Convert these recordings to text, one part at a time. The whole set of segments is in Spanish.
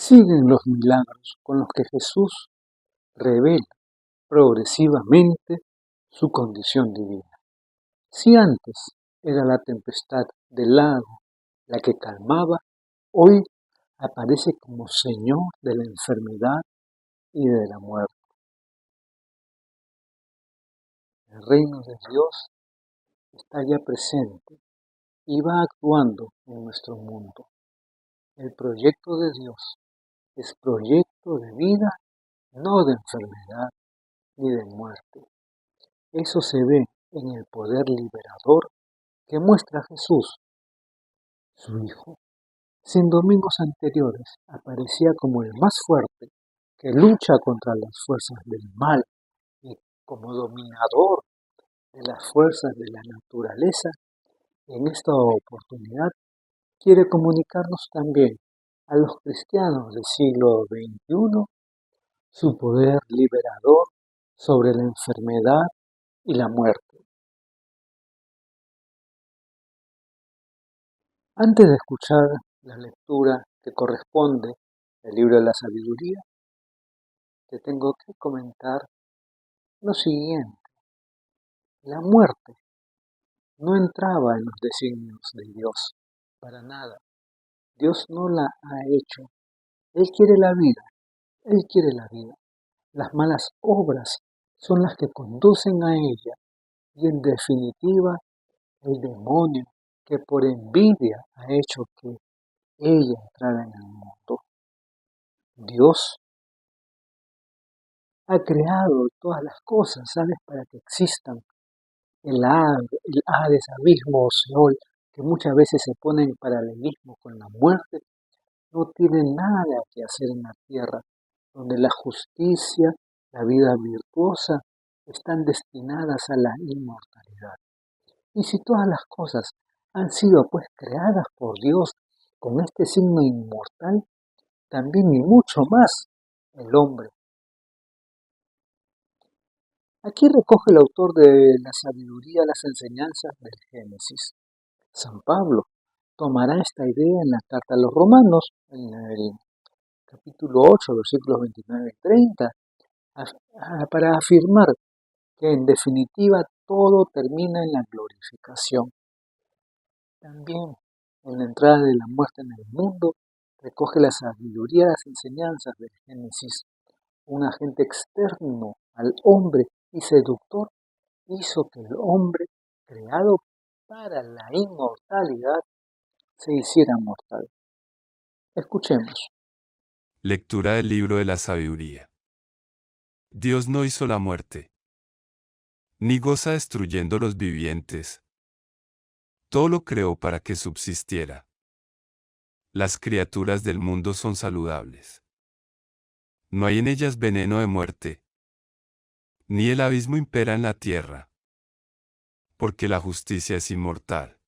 Siguen los milagros con los que Jesús revela progresivamente su condición divina. Si antes era la tempestad del lago la que calmaba, hoy aparece como Señor de la enfermedad y de la muerte. El reino de Dios está ya presente y va actuando en nuestro mundo. El proyecto de Dios es proyecto de vida, no de enfermedad ni de muerte. Eso se ve en el poder liberador que muestra Jesús, su Hijo. Si en domingos anteriores aparecía como el más fuerte, que lucha contra las fuerzas del mal y como dominador de las fuerzas de la naturaleza, en esta oportunidad quiere comunicarnos también a los cristianos del siglo XXI su poder liberador sobre la enfermedad y la muerte. Antes de escuchar la lectura que corresponde al libro de la sabiduría, te tengo que comentar lo siguiente. La muerte no entraba en los designios de Dios, para nada. Dios no la ha hecho. Él quiere la vida, Él quiere la vida. Las malas obras son las que conducen a ella y en definitiva el demonio que por envidia ha hecho que ella entrara en el mundo. Dios ha creado todas las cosas, ¿sabes? Para que existan. El Hades, abismo o Seol, que muchas veces se ponen en paralelismo con la muerte, no tienen nada que hacer en la tierra, donde la justicia, la vida virtuosa, están destinadas a la inmortalidad. Y si todas las cosas han sido pues creadas por Dios con este signo inmortal, también y mucho más el hombre. Aquí recoge el autor de la sabiduría las enseñanzas del Génesis. San Pablo tomará esta idea en la carta a los Romanos, en el capítulo 8, versículos 29 y 30, para afirmar que en definitiva todo termina en la glorificación. También en la entrada de la muerte en el mundo recoge la sabiduría, las enseñanzas del Génesis. Un agente externo al hombre y seductor hizo que el hombre, creado para la inmortalidad, se hiciera mortal. Escuchemos. Lectura del libro de la sabiduría. Dios no hizo la muerte, ni goza destruyendo los vivientes. Todo lo creó para que subsistiera. Las criaturas del mundo son saludables. No hay en ellas veneno de muerte, ni el abismo impera en la tierra, porque la justicia es inmortal.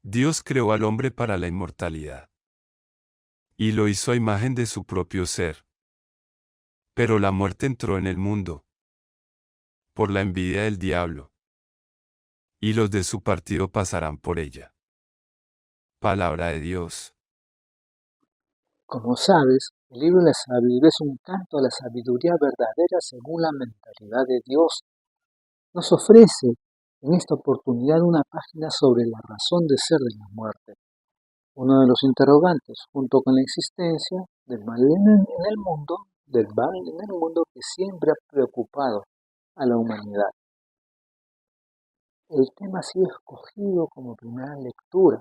Dios creó al hombre para la inmortalidad, y lo hizo a imagen de su propio ser. Pero la muerte entró en el mundo, por la envidia del diablo, y los de su partido pasarán por ella. Palabra de Dios. Como sabes, el libro de la sabiduría es un canto a la sabiduría verdadera según la mentalidad de Dios. Nos ofrece en esta oportunidad una página sobre la razón de ser de la muerte, uno de los interrogantes, junto con la existencia del mal en el mundo, del mal en el mundo que siempre ha preocupado a la humanidad. El tema ha sido escogido como primera lectura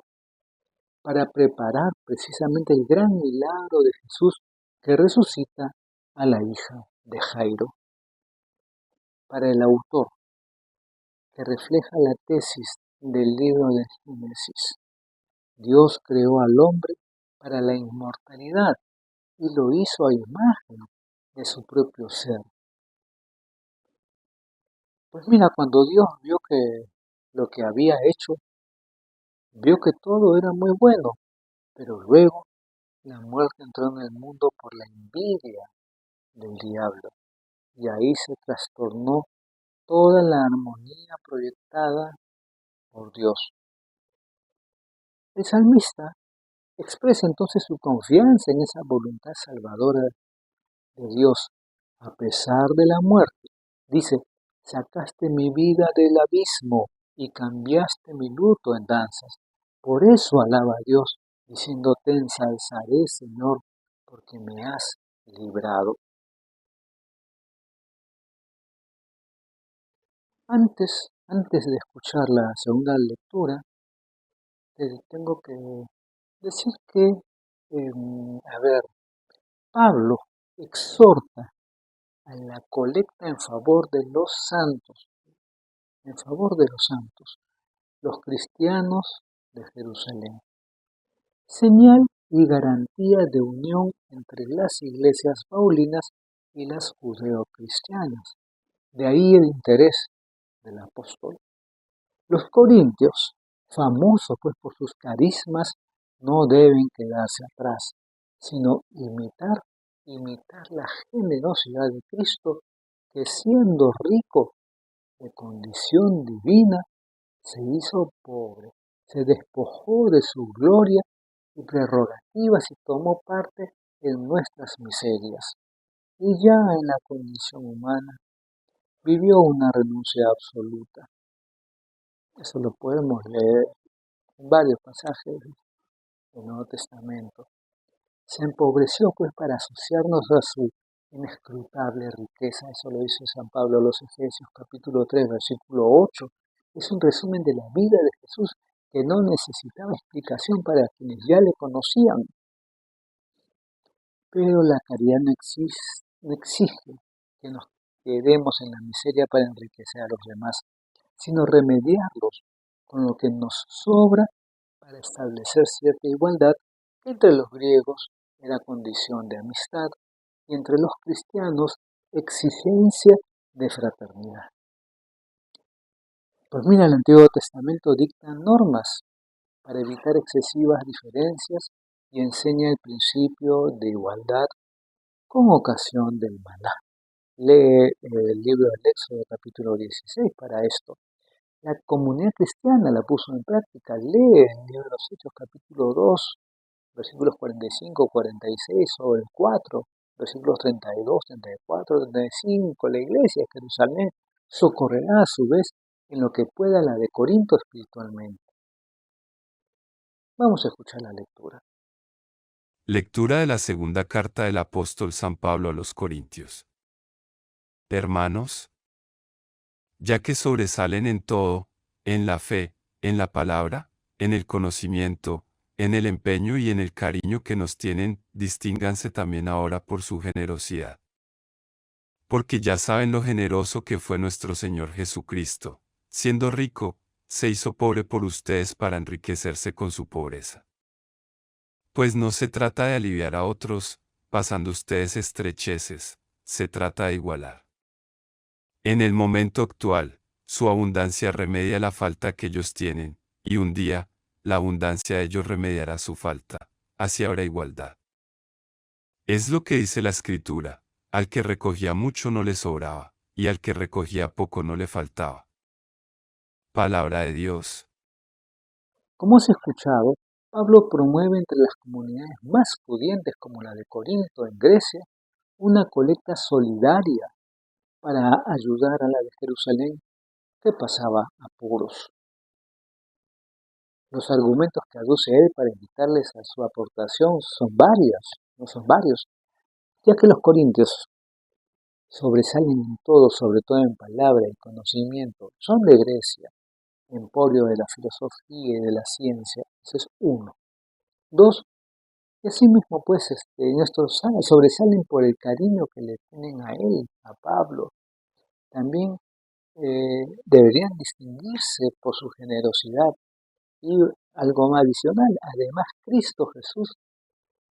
para preparar precisamente el gran milagro de Jesús que resucita a la hija de Jairo. Para el autor, que refleja la tesis del libro de Génesis, Dios creó al hombre para la inmortalidad y lo hizo a imagen de su propio ser. Pues mira, cuando Dios vio que lo que había hecho, vio que todo era muy bueno, pero luego la muerte entró en el mundo por la envidia del diablo y ahí se trastornó toda la armonía proyectada por Dios. El salmista expresa entonces su confianza en esa voluntad salvadora de Dios, a pesar de la muerte. Dice, sacaste mi vida del abismo y cambiaste mi luto en danzas. Por eso alaba a Dios, diciendo, te ensalzaré, Señor, porque me has librado. Antes de escuchar la segunda lectura, te tengo que decir que, Pablo exhorta a la colecta en favor de los santos, los cristianos de Jerusalén, señal y garantía de unión entre las iglesias paulinas y las judeocristianas. De ahí el interés del apóstol. Los corintios, famosos pues por sus carismas, no deben quedarse atrás, sino imitar la generosidad de Cristo, que siendo rico de condición divina, se hizo pobre, se despojó de su gloria y prerrogativas y tomó parte en nuestras miserias. Y ya en la condición humana vivió una renuncia absoluta. Eso lo podemos leer en varios pasajes del Nuevo Testamento. Se empobreció pues para asociarnos a su inescrutable riqueza. Eso lo dice San Pablo a los Efesios capítulo 3, versículo 8. Es un resumen de la vida de Jesús que no necesitaba explicación para quienes ya le conocían. Pero la caridad no exige que nos quedemos en la miseria para enriquecer a los demás, sino remediarlos con lo que nos sobra para establecer cierta igualdad que entre los griegos era condición de amistad y entre los cristianos exigencia de fraternidad. Pues mira, el Antiguo Testamento dicta normas para evitar excesivas diferencias y enseña el principio de igualdad con ocasión del maná. Lee el libro del Éxodo capítulo 16 para esto. La comunidad cristiana la puso en práctica. Lee el libro de los Hechos capítulo 2, versículos 45, 46 o el 4, versículos 32, 34, 35. La iglesia de Jerusalén socorrerá a su vez en lo que pueda la de Corinto espiritualmente. Vamos a escuchar la lectura. Lectura de la segunda carta del apóstol San Pablo a los Corintios. Hermanos, ya que sobresalen en todo, en la fe, en la palabra, en el conocimiento, en el empeño y en el cariño que nos tienen, distínganse también ahora por su generosidad. Porque ya saben lo generoso que fue nuestro Señor Jesucristo, siendo rico, se hizo pobre por ustedes para enriquecerse con su pobreza. Pues no se trata de aliviar a otros, pasando ustedes estrecheces, se trata de igualar. En el momento actual, su abundancia remedia la falta que ellos tienen, y un día, la abundancia de ellos remediará su falta, así habrá igualdad. Es lo que dice la Escritura, al que recogía mucho no le sobraba, y al que recogía poco no le faltaba. Palabra de Dios. Como has escuchado, Pablo promueve entre las comunidades más pudientes como la de Corinto en Grecia una colecta solidaria para ayudar a la de Jerusalén que pasaba apuros. Los argumentos que aduce él para invitarles a su aportación son varios, ya que los corintios sobresalen en todo, sobre todo en palabra y conocimiento. Son de Grecia, emporio de la filosofía y de la ciencia. Ese es uno. Dos, y asimismo pues nuestros sobresalen por el cariño que le tienen a él, a Pablo. También deberían distinguirse por su generosidad. Y algo más adicional, además Cristo Jesús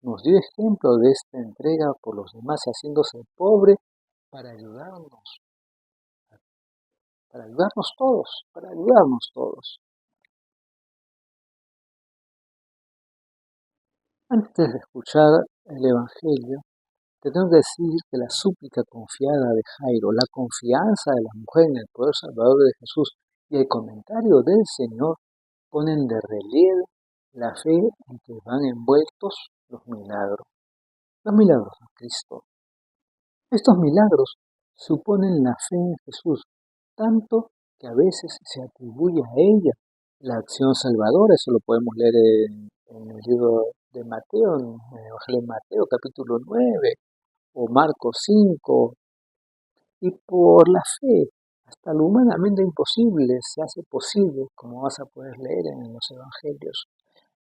nos dio ejemplo de esta entrega por los demás, haciéndose pobre para ayudarnos todos. Antes de escuchar el Evangelio, te tengo que decir que la súplica confiada de Jairo, la confianza de la mujer en el poder salvador de Jesús y el comentario del Señor ponen de relieve la fe en que van envueltos los milagros de Cristo. Estos milagros suponen la fe en Jesús, tanto que a veces se atribuye a ella la acción salvadora. Eso lo podemos leer en el libro de Mateo, en el Evangelio de Mateo, capítulo 9, o Marcos 5. Y por la fe, hasta lo humanamente imposible se hace posible, como vas a poder leer en los Evangelios.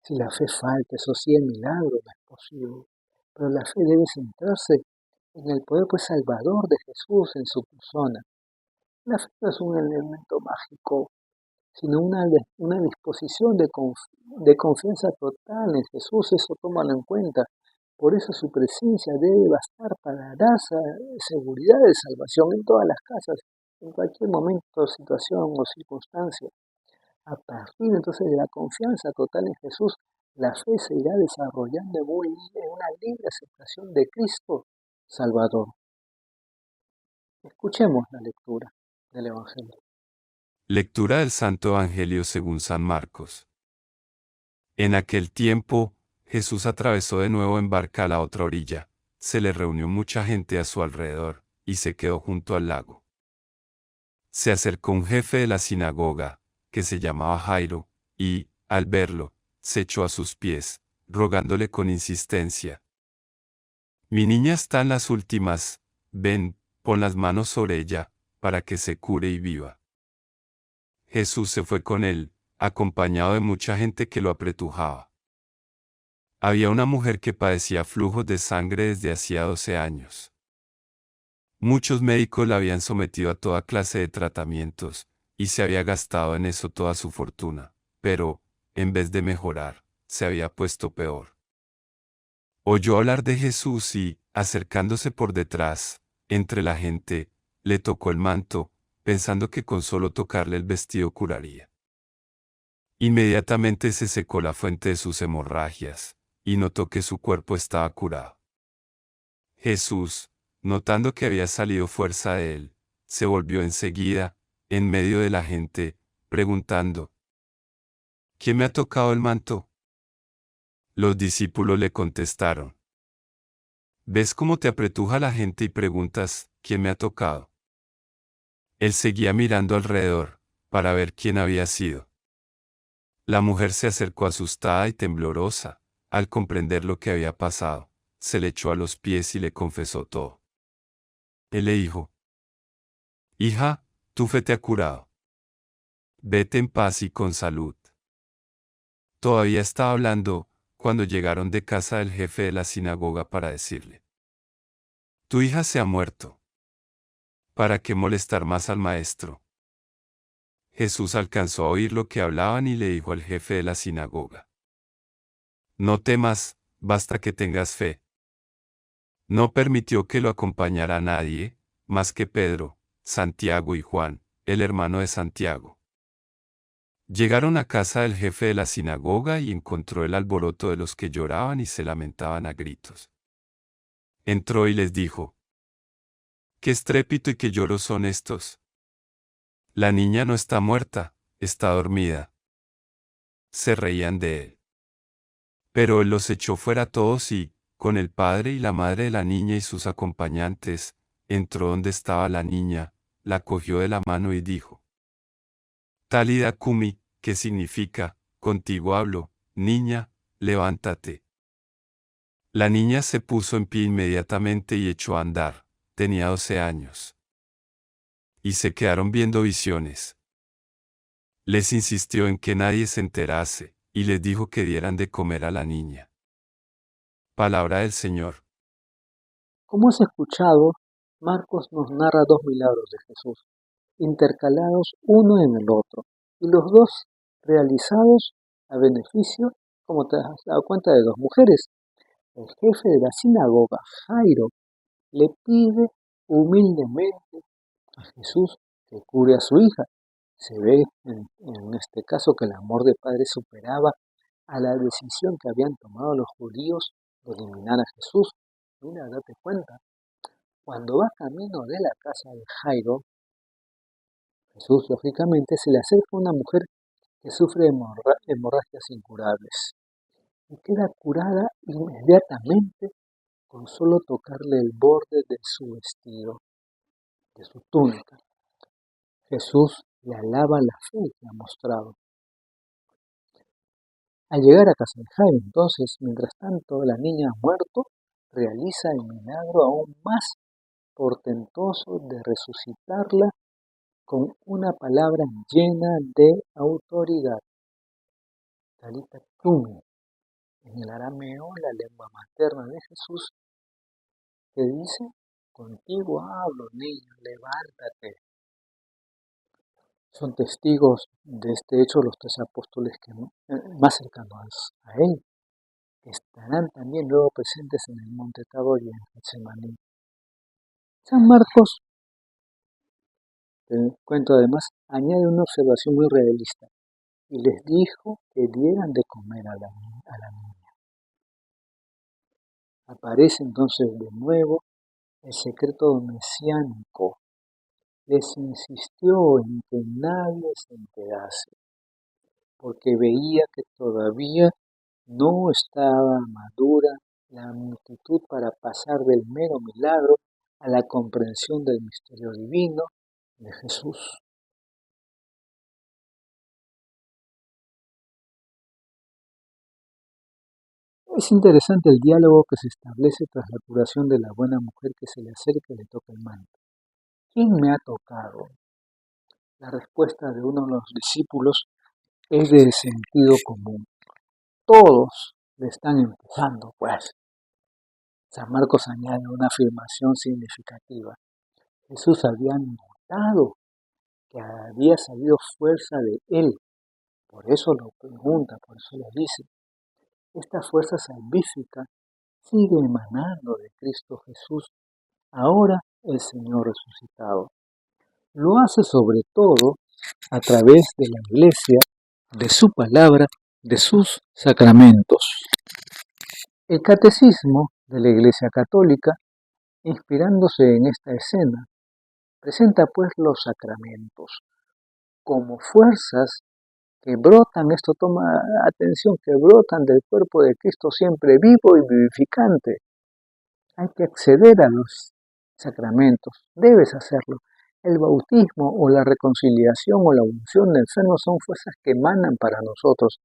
Si la fe falta, eso sí, el milagro no es posible. Pero la fe debe centrarse en el poder salvador de Jesús en su persona. La fe no es un elemento mágico, sino una disposición de confianza total en Jesús. Eso tómalo en cuenta. Por eso su presencia debe bastar para dar seguridad de salvación en todas las casas, en cualquier momento, situación o circunstancia. A partir entonces de la confianza total en Jesús, la fe se irá desarrollando en una libre aceptación de Cristo Salvador. Escuchemos la lectura del Evangelio. Lectura del Santo Evangelio según San Marcos. En aquel tiempo, Jesús atravesó de nuevo en barca a la otra orilla. Se le reunió mucha gente a su alrededor, y se quedó junto al lago. Se acercó un jefe de la sinagoga, que se llamaba Jairo, y, al verlo, se echó a sus pies, rogándole con insistencia: «Mi niña está en las últimas, ven, pon las manos sobre ella, para que se cure y viva». Jesús se fue con él, acompañado de mucha gente que lo apretujaba. Había una mujer que padecía flujos de sangre desde hacía 12 años. Muchos médicos la habían sometido a toda clase de tratamientos, y se había gastado en eso toda su fortuna, pero, en vez de mejorar, se había puesto peor. Oyó hablar de Jesús y, acercándose por detrás, entre la gente, le tocó el manto, pensando que con solo tocarle el vestido curaría. Inmediatamente se secó la fuente de sus hemorragias, y notó que su cuerpo estaba curado. Jesús, notando que había salido fuerza de él, se volvió enseguida, en medio de la gente, preguntando: «¿Quién me ha tocado el manto?». Los discípulos le contestaron: «¿Ves cómo te apretuja la gente y preguntas: ¿quién me ha tocado?». Él seguía mirando alrededor, para ver quién había sido. La mujer se acercó asustada y temblorosa, al comprender lo que había pasado, se le echó a los pies y le confesó todo. Él le dijo: «Hija, tu fe te ha curado. Vete en paz y con salud». Todavía estaba hablando, cuando llegaron de casa del jefe de la sinagoga para decirle: «Tu hija se ha muerto. ¿Para qué molestar más al maestro?». Jesús alcanzó a oír lo que hablaban y le dijo al jefe de la sinagoga: «No temas, basta que tengas fe». No permitió que lo acompañara nadie, más que Pedro, Santiago y Juan, el hermano de Santiago. Llegaron a casa del jefe de la sinagoga y encontró el alboroto de los que lloraban y se lamentaban a gritos. Entró y les dijo: «¿Qué estrépito y qué lloros son estos? La niña no está muerta, está dormida». Se reían de él. Pero él los echó fuera a todos y, con el padre y la madre de la niña y sus acompañantes, entró donde estaba la niña, la cogió de la mano y dijo: «Talida cumi», que significa: «Contigo hablo, niña, levántate». La niña se puso en pie inmediatamente y echó a andar. Tenía 12 años. Y se quedaron viendo visiones. Les insistió en que nadie se enterase, y les dijo que dieran de comer a la niña. Palabra del Señor. Como has escuchado, Marcos nos narra dos milagros de Jesús, intercalados uno en el otro, y los dos realizados a beneficio, como te has dado cuenta, de dos mujeres. El jefe de la sinagoga, Jairo, le pide humildemente a Jesús que cure a su hija. Se ve en este caso que el amor de padre superaba a la decisión que habían tomado los judíos de eliminar a Jesús. Mira, date cuenta, cuando va camino de la casa de Jairo, Jesús lógicamente se le acerca a una mujer que sufre hemorragias incurables. y queda curada inmediatamente con solo tocarle el borde de su vestido, de su túnica. Jesús le alaba la fe que ha mostrado. Al llegar a casa de Jairo, entonces, mientras tanto, la niña ha muerto, realiza el milagro aún más portentoso de resucitarla con una palabra llena de autoridad. Talita Cumi, en el arameo, la lengua materna de Jesús, que dice: contigo hablo, niño, levántate. Son testigos de este hecho los tres apóstoles más cercanos a él, que estarán también luego presentes en el monte Tabor y en Getsemaní. San Marcos, te cuento además, añade una observación muy realista: y les dijo que dieran de comer a la niña. Aparece entonces de nuevo el secreto mesiánico. Les insistió en que nadie se enterase, porque veía que todavía no estaba madura la multitud para pasar del mero milagro a la comprensión del misterio divino de Jesús. Es interesante el diálogo que se establece tras la curación de la buena mujer que se le acerca y le toca el manto. ¿Quién me ha tocado? La respuesta de uno de los discípulos es de sentido común. Todos le están empujando, pues. San Marcos añade una afirmación significativa. Jesús había notado que había salido fuerza de él. Por eso lo pregunta, por eso lo dice. Esta fuerza salvífica sigue emanando de Cristo Jesús, ahora el Señor resucitado. Lo hace sobre todo a través de la Iglesia, de su palabra, de sus sacramentos. El Catecismo de la Iglesia Católica, inspirándose en esta escena, presenta pues los sacramentos como fuerzas que brotan, esto toma atención, que brotan del cuerpo de Cristo siempre vivo y vivificante. Hay que acceder a los sacramentos, debes hacerlo. El bautismo o la reconciliación o la unción del enfermo son fuerzas que emanan para nosotros,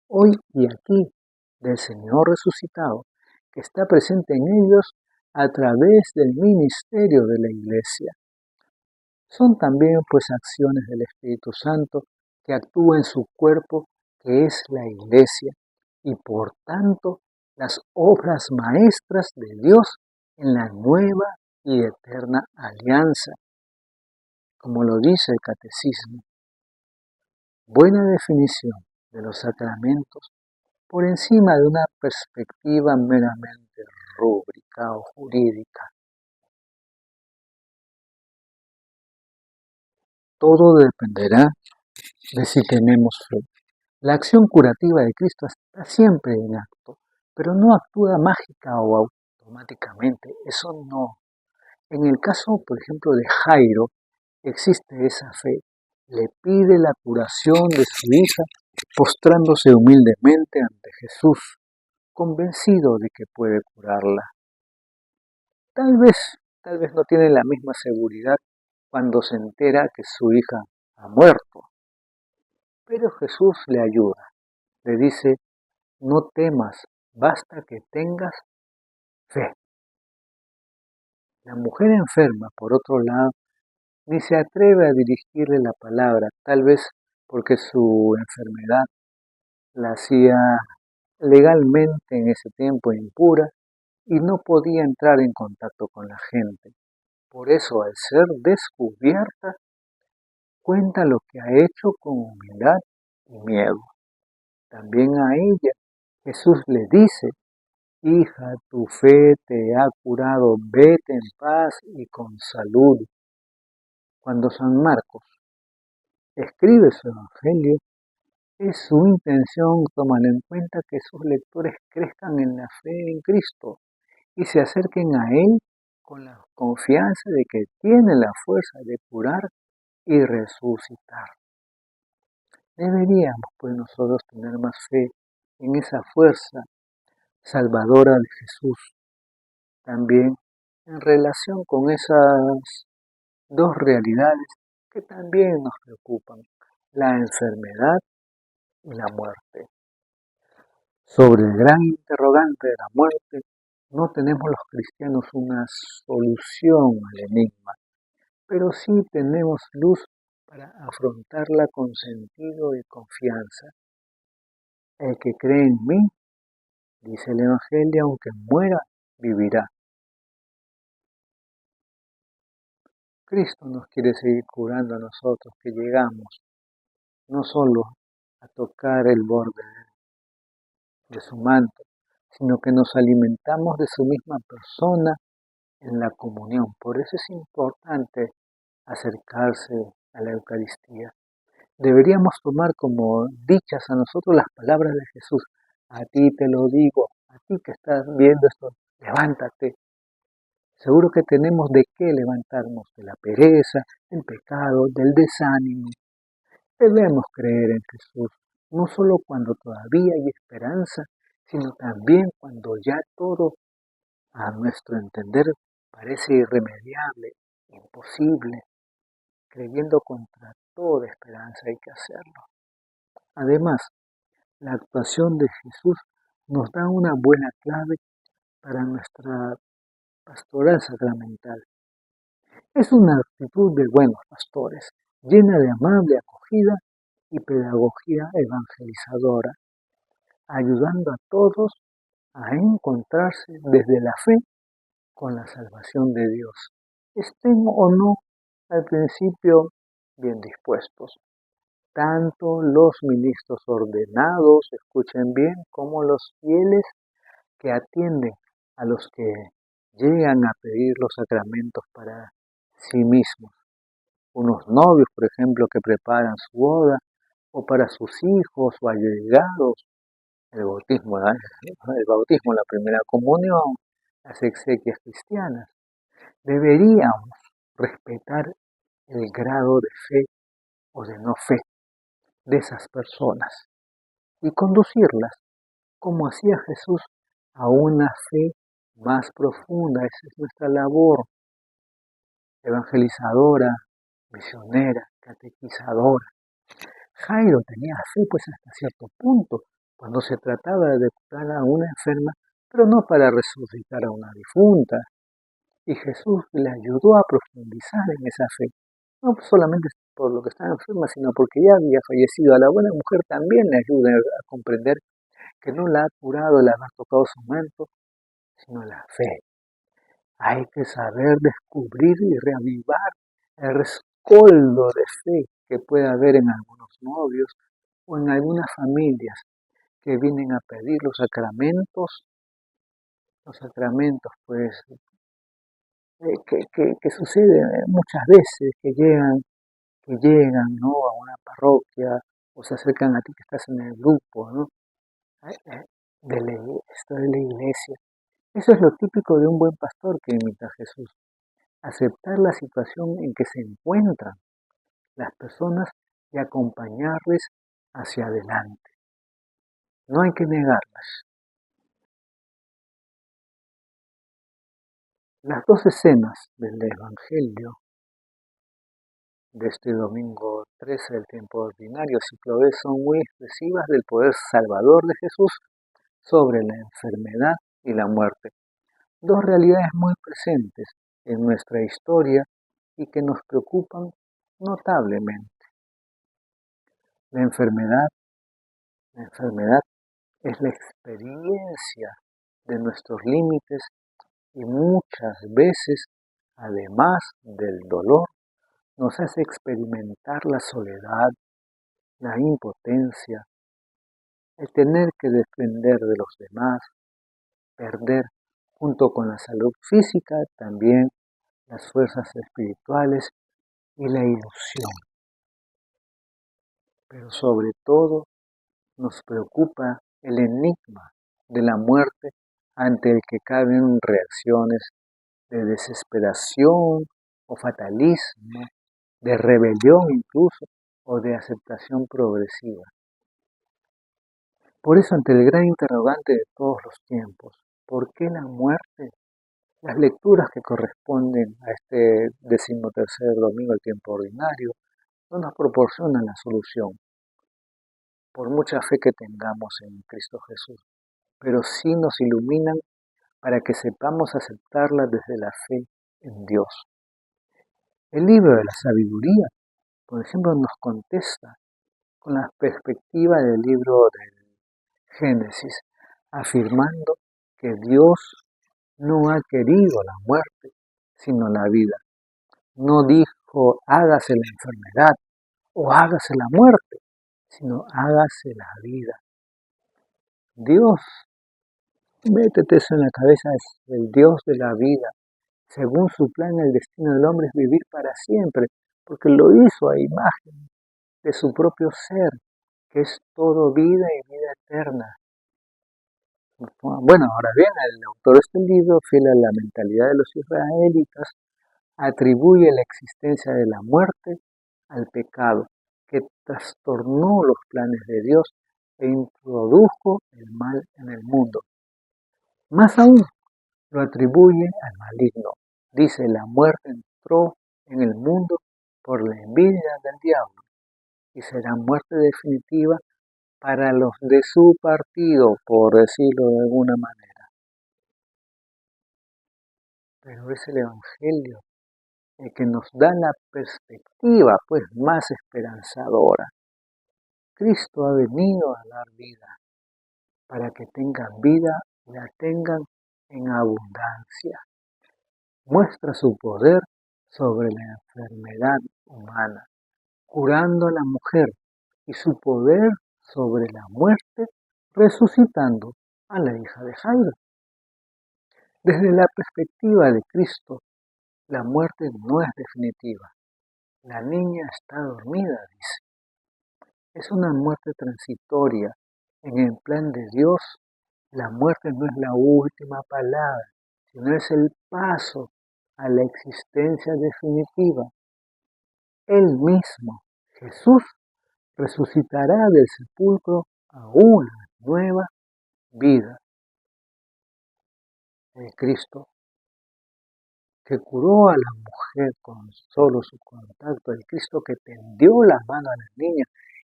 hoy y aquí, del Señor resucitado, que está presente en ellos a través del ministerio de la Iglesia. Son también pues acciones del Espíritu Santo que actúa en su cuerpo, que es la Iglesia, y por tanto las obras maestras de Dios en la nueva y eterna alianza, como lo dice el Catecismo. Buena definición de los sacramentos por encima de una perspectiva meramente rúbrica o jurídica. Todo dependerá de si tenemos fe. La acción curativa de Cristo está siempre en acto, pero no actúa mágica o automáticamente, eso no. En el caso, por ejemplo, de Jairo, existe esa fe. Le pide la curación de su hija, postrándose humildemente ante Jesús, convencido de que puede curarla. Tal vez no tiene la misma seguridad cuando se entera que su hija ha muerto. Pero Jesús le ayuda, le dice: no temas, basta que tengas fe. La mujer enferma, por otro lado, ni se atreve a dirigirle la palabra, tal vez porque su enfermedad la hacía legalmente en ese tiempo impura y no podía entrar en contacto con la gente. Por eso, al ser descubierta, cuenta lo que ha hecho con humildad y miedo. También a ella Jesús le dice: hija, tu fe te ha curado, vete en paz y con salud. Cuando San Marcos escribe su Evangelio, es su intención tomar en cuenta que sus lectores crezcan en la fe en Cristo y se acerquen a Él con la confianza de que tiene la fuerza de curar y resucitar. Deberíamos pues nosotros tener más fe en esa fuerza salvadora de Jesús. También en relación con esas dos realidades que también nos preocupan, la enfermedad y la muerte. Sobre el gran interrogante de la muerte, no tenemos los cristianos una solución al enigma, pero sí tenemos luz para afrontarla con sentido y confianza. El que cree en mí, dice el Evangelio, aunque muera, vivirá. Cristo nos quiere seguir curando a nosotros, que llegamos no solo a tocar el borde de su manto, sino que nos alimentamos de su misma persona en la comunión. Por eso es importante acercarse a la Eucaristía. Deberíamos tomar como dichas a nosotros las palabras de Jesús. A ti te lo digo, a ti que estás viendo esto, levántate. Seguro que tenemos de qué levantarnos, de la pereza, del pecado, del desánimo. Debemos creer en Jesús, no solo cuando todavía hay esperanza, sino también cuando ya todo, a nuestro entender, parece irremediable, imposible. Creyendo contra toda esperanza hay que hacerlo. Además, la actuación de Jesús nos da una buena clave para nuestra pastoral sacramental. Es una actitud de buenos pastores, llena de amable acogida y pedagogía evangelizadora, ayudando a todos a encontrarse desde la fe con la salvación de Dios, estén o no al principio bien dispuestos. Tanto los ministros ordenados, escuchen bien, como los fieles que atienden a los que llegan a pedir los sacramentos para sí mismos. Unos novios, por ejemplo, que preparan su boda, o para sus hijos o allegados, el bautismo, la primera comunión, las exequias cristianas. Deberíamos respetar el grado de fe o de no fe de esas personas y conducirlas, como hacía Jesús, a una fe más profunda. Esa es nuestra labor evangelizadora, misionera, catequizadora. Jairo tenía fe pues hasta cierto punto, cuando se trataba de curar a una enferma, pero no para resucitar a una difunta. Y Jesús le ayudó a profundizar en esa fe, no solamente por lo que estaba enferma, sino porque ya había fallecido. A la buena mujer también le ayuda a comprender que no la ha curado el haber tocado su manto, sino la fe. Hay que saber descubrir y reavivar el rescoldo de fe que puede haber en algunos novios o en algunas familias que vienen a pedir los sacramentos pues que sucede muchas veces, que llegan, ¿no?, a una parroquia o se acercan a ti que estás en el grupo, ¿no?, de la iglesia. Eso es lo típico de un buen pastor que imita a Jesús. Aceptar la situación en que se encuentran las personas y acompañarles hacia adelante. No hay que negarlas. Las dos escenas del Evangelio de este domingo 13 del tiempo ordinario, ciclo B, son muy expresivas del poder salvador de Jesús sobre la enfermedad y la muerte. Dos realidades muy presentes en nuestra historia y que nos preocupan notablemente. La enfermedad es la experiencia de nuestros límites y muchas veces, además del dolor, nos hace experimentar la soledad, la impotencia, el tener que depender de los demás, perder junto con la salud física también las fuerzas espirituales y la ilusión. Pero sobre todo nos preocupa el enigma de la muerte ante el que caben reacciones de desesperación o fatalismo, de rebelión incluso, o de aceptación progresiva. Por eso, ante el gran interrogante de todos los tiempos, ¿por qué la muerte? Las lecturas que corresponden a este 13º domingo del tiempo ordinario no nos proporcionan la solución, por mucha fe que tengamos en Cristo Jesús, pero sí nos iluminan para que sepamos aceptarla desde la fe en Dios. El libro de la sabiduría, por ejemplo, nos contesta con la perspectiva del libro del Génesis, afirmando que Dios no ha querido la muerte, sino la vida. No dijo hágase la enfermedad o hágase la muerte, sino hágase la vida. Dios, métete eso en la cabeza, es el Dios de la vida. Según su plan, el destino del hombre es vivir para siempre, porque lo hizo a imagen de su propio ser, que es todo vida y vida eterna. Bueno, ahora bien, el autor de este libro, fiel a la mentalidad de los israelitas, atribuye la existencia de la muerte al pecado, que trastornó los planes de Dios e introdujo el mal en el mundo. Más aún, lo atribuye al maligno. Dice, la muerte entró en el mundo por la envidia del diablo y será muerte definitiva para los de su partido, por decirlo de alguna manera. Pero es el Evangelio el que nos da la perspectiva pues más esperanzadora. Cristo ha venido a dar vida para que tengan vida y la tengan en abundancia. Muestra su poder sobre la enfermedad humana, curando a la mujer, y su poder sobre la muerte, resucitando a la hija de Jairo. Desde la perspectiva de Cristo, la muerte no es definitiva. La niña está dormida, dice. Es una muerte transitoria. En el plan de Dios, la muerte no es la última palabra, sino es el paso a la existencia definitiva. Él mismo, Jesús, resucitará del sepulcro a una nueva vida. El Cristo que curó a la mujer con solo su contacto, el Cristo que tendió la mano a la niña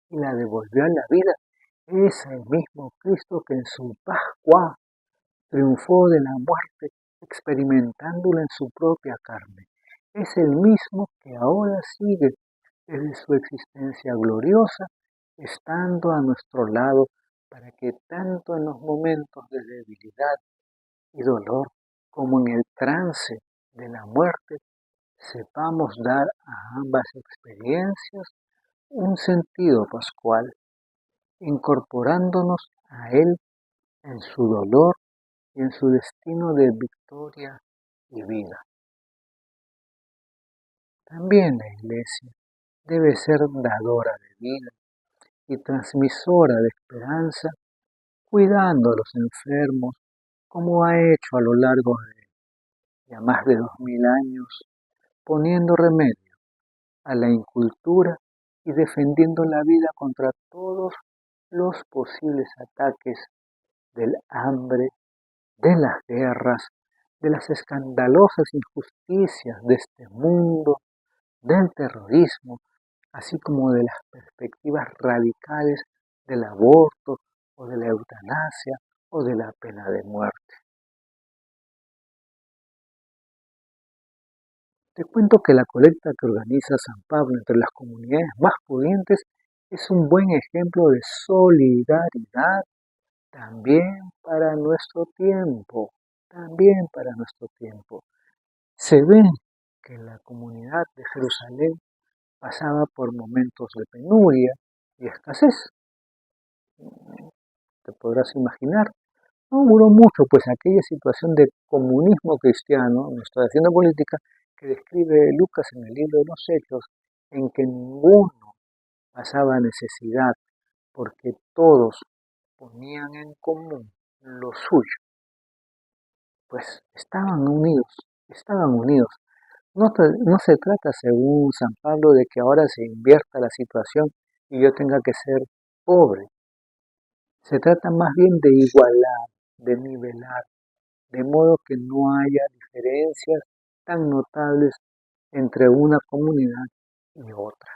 y la devolvió a la vida, es el mismo Cristo que en su Pascua triunfó de la muerte, experimentándola en su propia carne. Es el mismo que ahora sigue desde su existencia gloriosa, estando a nuestro lado, para que tanto en los momentos de debilidad y dolor como en el trance de la muerte, sepamos dar a ambas experiencias un sentido pascual, incorporándonos a Él en su dolor y en su destino de victoria y vida. También la Iglesia debe ser dadora de vida y transmisora de esperanza, cuidando a los enfermos, como ha hecho a lo largo de ya más de 2000 años, poniendo remedio a la incultura y defendiendo la vida contra todos los posibles ataques del hambre, de las guerras, de las escandalosas injusticias de este mundo, del terrorismo, así como de las perspectivas radicales del aborto o de la eutanasia o de la pena de muerte. Te cuento que la colecta que organiza San Pablo entre las comunidades más pudientes es un buen ejemplo de solidaridad también para nuestro tiempo, también para nuestro tiempo. Se ve que la comunidad de Jerusalén pasaba por momentos de penuria y escasez. Te podrás imaginar. No duró mucho, pues aquella situación de comunismo cristiano, nuestra hacienda política, que describe Lucas en el libro de los Hechos, en que ninguno pasaba necesidad, porque todos ponían en común lo suyo. Pues estaban unidos, estaban unidos. No se trata, según San Pablo, de que ahora se invierta la situación y yo tenga que ser pobre. Se trata más bien de igualar, de nivelar, de modo que no haya diferencias tan notables entre una comunidad y otra.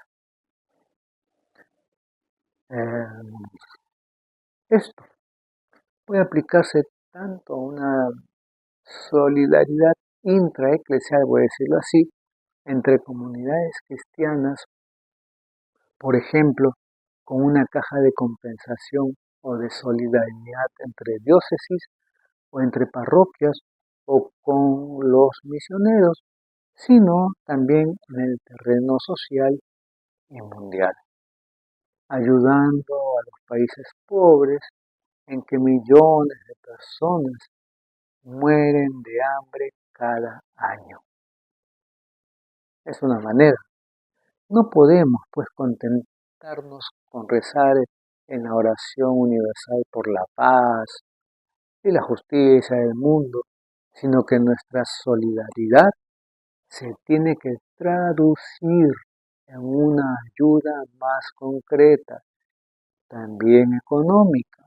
Esto puede aplicarse tanto a una solidaridad intraeclesial, voy a decirlo así, entre comunidades cristianas, por ejemplo, con una caja de compensación o de solidaridad entre diócesis o entre parroquias o con los misioneros, sino también en el terreno social y mundial, ayudando a los países pobres en que millones de personas mueren de hambre cada año. Es una manera. No podemos, pues, contentarnos con rezar en la oración universal por la paz y la justicia del mundo, sino que nuestra solidaridad se tiene que traducir en una ayuda más concreta, también económica.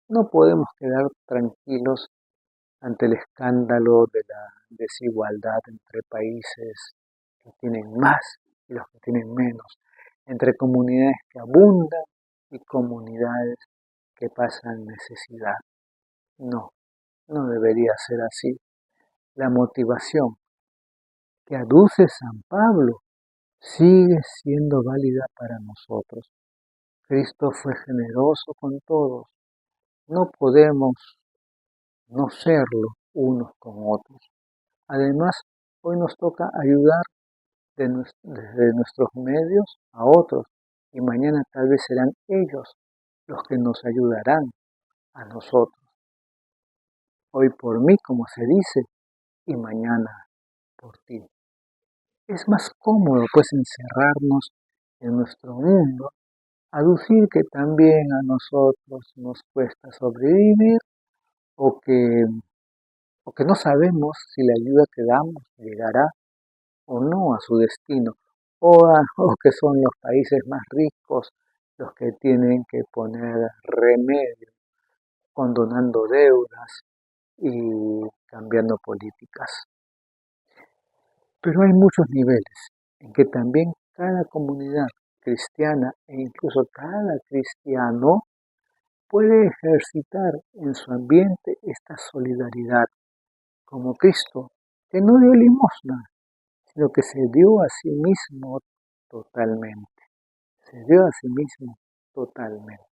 No podemos quedar tranquilos ante el escándalo de la desigualdad entre países que tienen más y los que tienen menos, entre comunidades que abundan y comunidades que pasan necesidad. No, no debería ser así. La motivación que aduce San Pablo sigue siendo válida para nosotros. Cristo fue generoso con todos. No podemos no serlo unos con otros. Además, hoy nos toca ayudar desde nuestros medios a otros y mañana tal vez serán ellos los que nos ayudarán a nosotros. Hoy por mí, como se dice, y mañana por ti. Es más cómodo pues encerrarnos en nuestro mundo, aducir que también a nosotros nos cuesta sobrevivir o que, o que no sabemos si la ayuda que damos llegará o no a su destino, o que son los países más ricos los que tienen que poner remedio, condonando deudas y cambiando políticas. Pero hay muchos niveles en que también cada comunidad cristiana e incluso cada cristiano puede ejercitar en su ambiente esta solidaridad como Cristo, que no dio limosna, sino que se dio a sí mismo totalmente. Se dio a sí mismo totalmente.